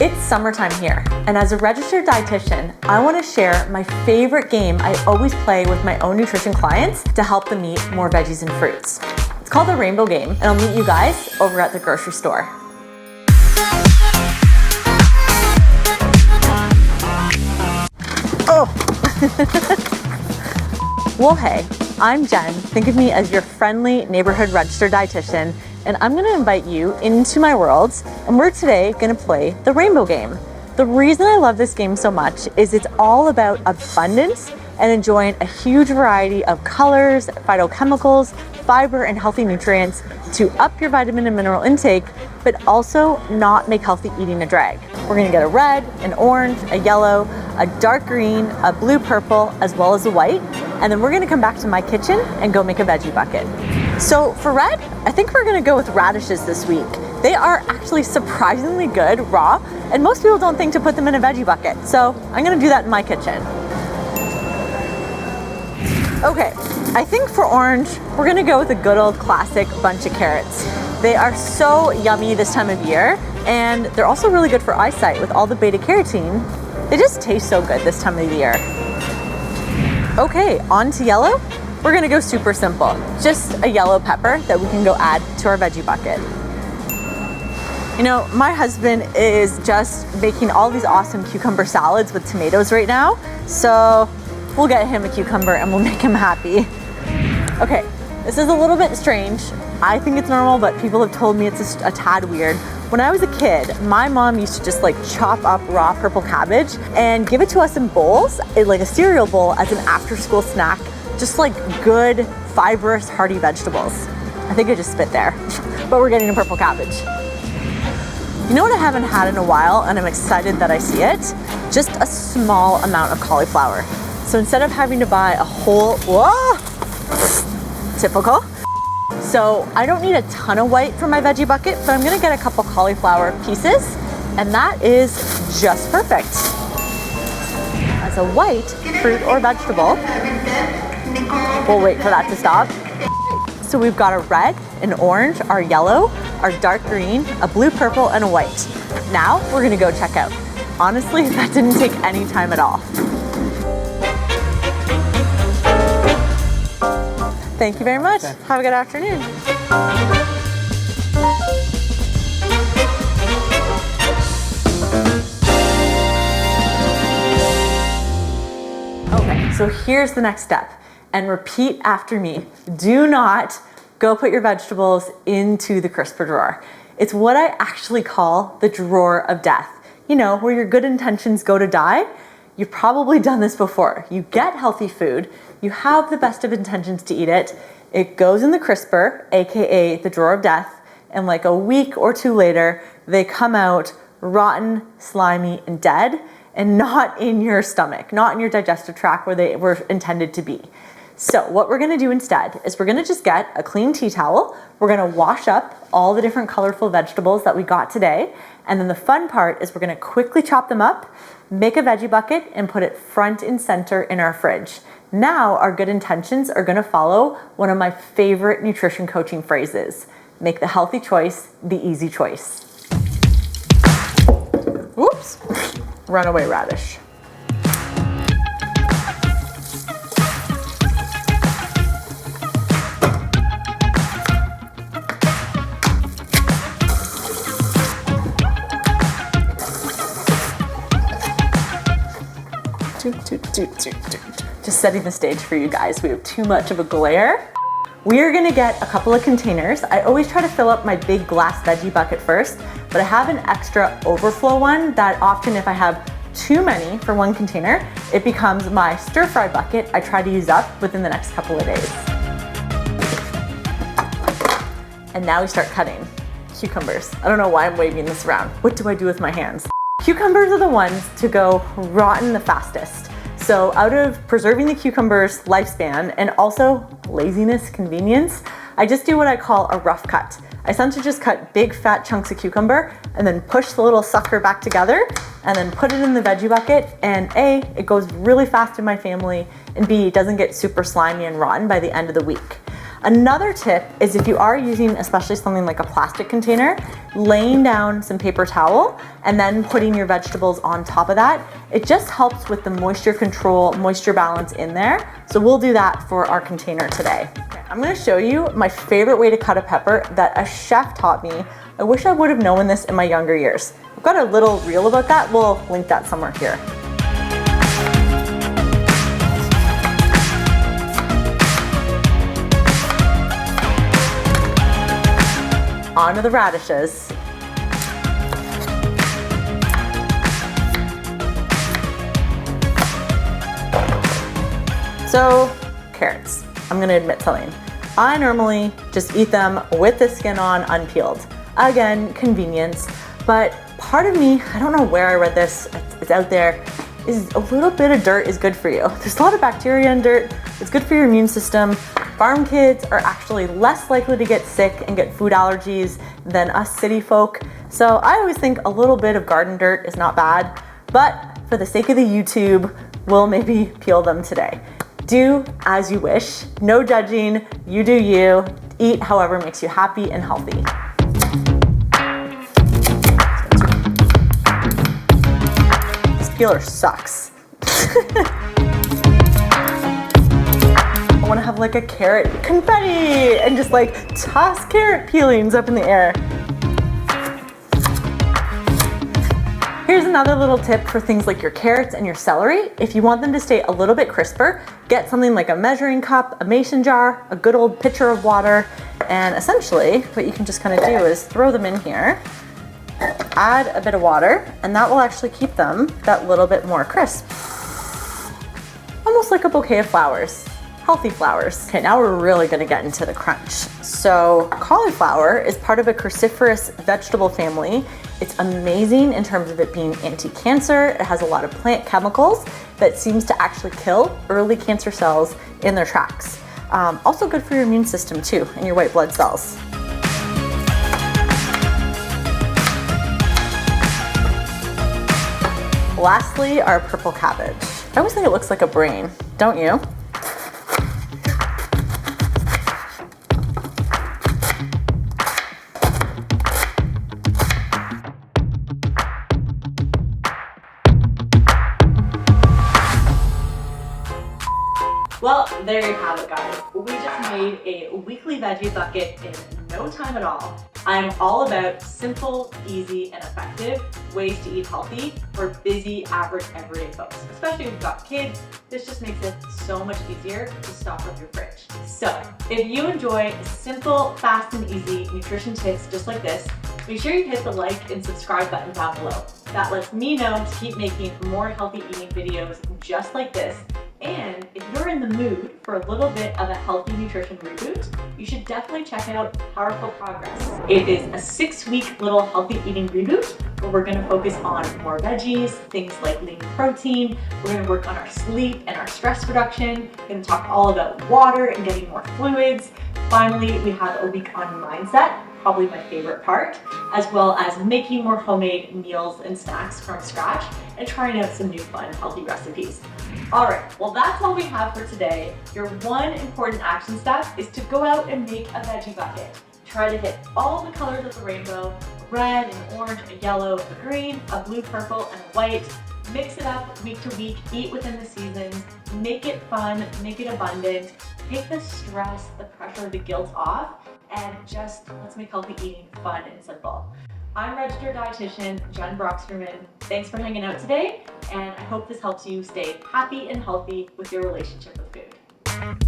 It's summertime here, and as a registered dietitian, I want to share my favorite game I always play with my own nutrition clients to help them eat more veggies and fruits. It's called the Rainbow Game, and I'll meet you guys over at the grocery store. Oh! Well, hey, I'm Jen. Think of me as your friendly neighborhood registered dietitian, and I'm gonna invite you into my world, and we're today gonna play the Rainbow Game. The reason I love this game so much is it's all about abundance and enjoying a huge variety of colors, phytochemicals, fiber, and healthy nutrients to up your vitamin and mineral intake, but also not make healthy eating a drag. We're gonna get a red, an orange, a yellow, a dark green, a blue purple, as well as a white, and then we're gonna come back to my kitchen and go make a veggie bucket. So for red, I think we're gonna go with radishes this week. They are actually surprisingly good raw, and most people don't think to put them in a veggie bucket. So I'm gonna do that in my kitchen. Okay, I think for orange, we're gonna go with a good old classic bunch of carrots. They are so yummy this time of year, and they're also really good for eyesight with all the beta carotene. They just taste so good this time of the year. Okay, on to yellow. We're gonna go super simple. Just a yellow pepper that we can go add to our veggie bucket. You know, my husband is just making all these awesome cucumber salads with tomatoes right now. So we'll get him a cucumber and we'll make him happy. Okay, this is a little bit strange. I think it's normal, but people have told me it's a tad weird. When I was a kid, my mom used to just like chop up raw purple cabbage and give it to us in bowls, like a cereal bowl, as an after-school snack. Just like good, fibrous, hearty vegetables. I think I just spit there, but we're getting a purple cabbage. You know what I haven't had in a while, and I'm excited that I see it? Just a small amount of cauliflower. So instead of having to buy a whole, whoa, typical. So I don't need a ton of white for my veggie bucket, but I'm gonna get a couple cauliflower pieces, and that is just perfect. As a white fruit or vegetable, we'll wait for that to stop. So we've got a red, an orange, our yellow, our dark green, a blue purple, and a white. Now we're gonna go check out. Honestly, that didn't take any time at all. Thank you very much. Okay. Have a good afternoon. Okay, so here's the next step. And repeat after me. Do not go put your vegetables into the crisper drawer. It's what I actually call the drawer of death. You know, where your good intentions go to die. You've probably done this before. You get healthy food, you have the best of intentions to eat it, it goes in the crisper, AKA the drawer of death, and like a week or two later, they come out rotten, slimy, and dead, and not in your stomach, not in your digestive tract where they were intended to be. So what we're gonna do instead is we're gonna just get a clean tea towel, we're gonna wash up all the different colorful vegetables that we got today, and then the fun part is we're gonna quickly chop them up, make a veggie bucket, and put it front and center in our fridge. Now our good intentions are gonna follow one of my favorite nutrition coaching phrases. Make the healthy choice the easy choice. Oops, runaway radish. Just setting the stage for you guys. We have too much of a glare. We are gonna get a couple of containers. I always try to fill up my big glass veggie bucket first, but I have an extra overflow one that often if I have too many for one container, it becomes my stir fry bucket I try to use up within the next couple of days. And now we start cutting cucumbers. I don't know why I'm waving this around. What do I do with my hands? Cucumbers are the ones to go rotten the fastest. So out of preserving the cucumber's lifespan and also laziness, convenience, I just do what I call a rough cut. I essentially just cut big fat chunks of cucumber and then push the little sucker back together and then put it in the veggie bucket, and A, it goes really fast in my family, and B, it doesn't get super slimy and rotten by the end of the week. Another tip is if you are using especially something like a plastic container, laying down some paper towel and then putting your vegetables on top of that. It just helps with the moisture control, moisture balance in there. So we'll do that for our container today. I'm gonna show you my favorite way to cut a pepper that a chef taught me. I wish I would have known this in my younger years. I've got a little reel about that. We'll link that somewhere here. Onto the radishes. So, carrots. I'm gonna admit something. I normally just eat them with the skin on, unpeeled. Again, convenience, but part of me, I don't know where I read this, it's out there, is a little bit of dirt is good for you. There's a lot of bacteria in dirt. It's good for your immune system. Farm kids are actually less likely to get sick and get food allergies than us city folk. So I always think a little bit of garden dirt is not bad, but for the sake of the YouTube, we'll maybe peel them today. Do as you wish, no judging, you do you, eat however makes you happy and healthy. This peeler sucks. I want to have like a carrot confetti and just like toss carrot peelings up in the air. Here's another little tip for things like your carrots and your celery. If you want them to stay a little bit crisper, get something like a measuring cup, a mason jar, a good old pitcher of water, and essentially what you can just kind of do is throw them in here, add a bit of water, and that will actually keep them that little bit more crisp. Almost like a bouquet of flowers. Healthy flowers. Okay, now we're really gonna get into the crunch. So cauliflower is part of a cruciferous vegetable family. It's amazing in terms of it being anti-cancer. It has a lot of plant chemicals that seems to actually kill early cancer cells in their tracks. Also good for your immune system too, and your white blood cells. Lastly, our purple cabbage. I always think it looks like a brain, don't you? Well, there you have it, guys. We just made a weekly veggie bucket in no time at all. I'm all about simple, easy, and effective ways to eat healthy for busy, average, everyday folks. Especially if you've got kids, this just makes it so much easier to stock up your fridge. So, if you enjoy simple, fast, and easy nutrition tips just like this, make sure you hit the like and subscribe button down below. That lets me know to keep making more healthy eating videos just like this. And if you're in the mood for a little bit of a healthy nutrition reboot, you should definitely check out Powerful Progress. It is a 6-week little healthy eating reboot where we're going to focus on more veggies, things like lean protein. We're going to work on our sleep and our stress reduction. We're going to talk all about water and getting more fluids. Finally, we have a week on mindset, probably my favorite part, as well as making more homemade meals and snacks from scratch and trying out some new fun healthy recipes. All right, well that's all we have for today. Your one important action step is to go out and make a veggie bucket. Try to hit all the colors of the rainbow, a red, an orange, a yellow, a green, a blue, purple, and a white. Mix it up week to week, eat within the seasons, make it fun, make it abundant, take the stress, the pressure, the guilt off, and just let's make healthy eating fun and simple. I'm registered dietitian Jen Broxterman. Thanks for hanging out today, and I hope this helps you stay happy and healthy with your relationship with food.